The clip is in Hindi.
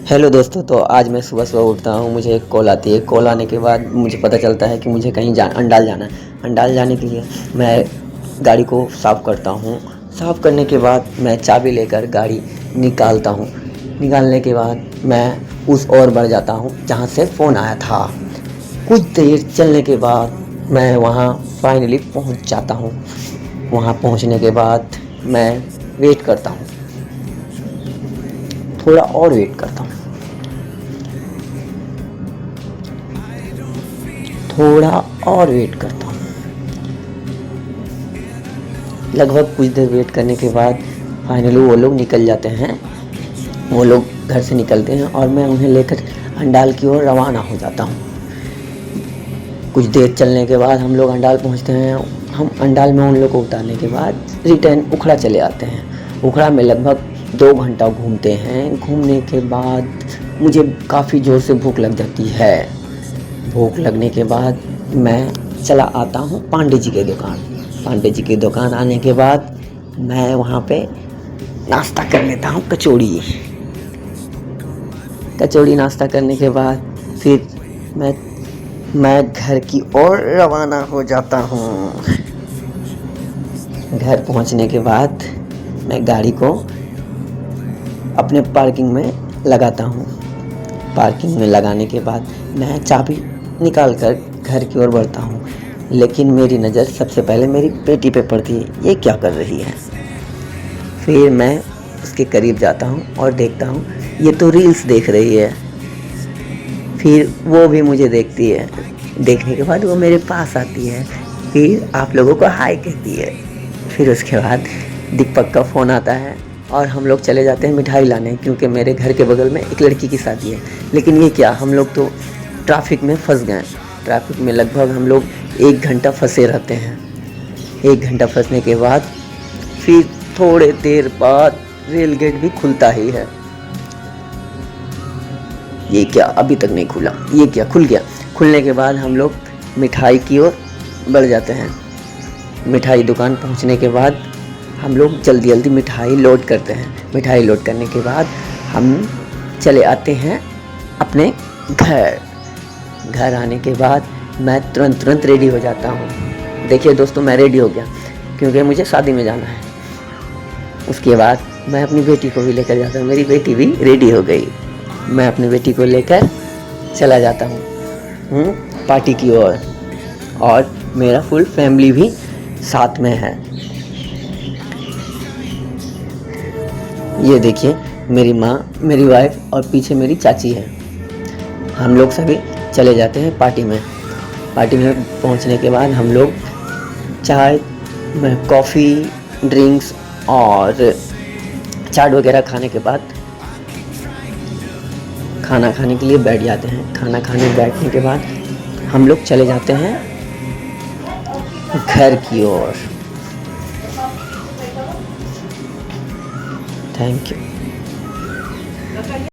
हेलो दोस्तों, तो आज मैं सुबह सुबह उठता हूँ, मुझे एक कॉल आती है। कॉल आने के बाद मुझे पता चलता है कि मुझे कहीं अंडाल जाना है। अंडाल जाने के लिए मैं गाड़ी को साफ़ करता हूँ। साफ़ करने के बाद मैं चाबी लेकर गाड़ी निकालता हूँ। निकालने के बाद मैं उस ओर बढ़ जाता हूँ जहाँ से फ़ोन आया था। कुछ देर चलने के बाद मैं वहाँ फाइनली पहुँच जाता हूँ। वहाँ पहुँचने के बाद मैं वेट करता हूँ, थोड़ा और वेट करता हूँ, थोड़ा और वेट करता हूँ। लगभग कुछ देर वेट करने के बाद फाइनली वो लोग निकल जाते हैं। वो लोग घर से निकलते हैं और मैं उन्हें लेकर अंडाल की ओर रवाना हो जाता हूँ। कुछ देर चलने के बाद हम लोग अंडाल पहुँचते हैं। हम अंडाल में उन लोग को उतारने के बाद रिटर्न उखड़ा चले आते हैं। उखड़ा में लगभग 2 घंटा घूमते हैं। घूमने के बाद मुझे काफ़ी ज़ोर से भूख लग जाती है। भूख लगने के बाद मैं चला आता हूँ पांडे जी के दुकान। पांडे जी की दुकान आने के बाद मैं वहाँ पे नाश्ता कर लेता हूँ, कचौड़ी नाश्ता करने के बाद फिर मैं घर की ओर रवाना हो जाता हूँ। घर पहुँचने के बाद मैं गाड़ी को अपने पार्किंग में लगाता हूँ। पार्किंग में लगाने के बाद मैं चाबी निकाल कर घर की ओर बढ़ता हूँ, लेकिन मेरी नज़र सबसे पहले मेरी बेटी पे पड़ती है। ये क्या कर रही है? फिर मैं उसके करीब जाता हूँ और देखता हूँ ये तो रील्स देख रही है। फिर वो भी मुझे देखती है। देखने के बाद वो मेरे पास आती है, फिर आप लोगों को हाय कहती है। फिर उसके बाद दीपक का फ़ोन आता है और हम लोग चले जाते हैं मिठाई लाने, क्योंकि मेरे घर के बगल में एक लड़की की शादी है। लेकिन ये क्या, हम लोग तो ट्रैफिक में फंस गए। ट्रैफिक में लगभग हम लोग 1 घंटा फंसे रहते हैं। 1 घंटा फंसने के बाद फिर थोड़े देर बाद रेल गेट भी खुलता ही है। ये क्या, अभी तक नहीं खुला? ये क्या, खुल गया? खुलने के बाद हम लोग मिठाई की ओर बढ़ जाते हैं। मिठाई दुकान पहुंचने के बाद हम लोग जल्दी जल्दी मिठाई लोड करते हैं। मिठाई लोड करने के बाद हम चले आते हैं अपने घर। घर आने के बाद मैं तुरंत रेडी हो जाता हूँ। देखिए दोस्तों, मैं रेडी हो गया क्योंकि मुझे शादी में जाना है। उसके बाद मैं अपनी बेटी को भी लेकर जाता हूँ। मेरी बेटी भी रेडी हो गई। मैं अपनी बेटी को लेकर चला जाता हूँ पार्टी की ओर, और मेरा फुल फैमिली भी साथ में है। ये देखिए, मेरी माँ, मेरी वाइफ और पीछे मेरी चाची है। हम लोग सभी चले जाते हैं पार्टी में। पार्टी में पहुंचने के बाद हम लोग चाय, कॉफ़ी, ड्रिंक्स और चाट वगैरह खाने के बाद खाना खाने के लिए बैठ जाते हैं। खाना खाने बैठने के बाद हम लोग चले जाते हैं घर की ओर। Thank you.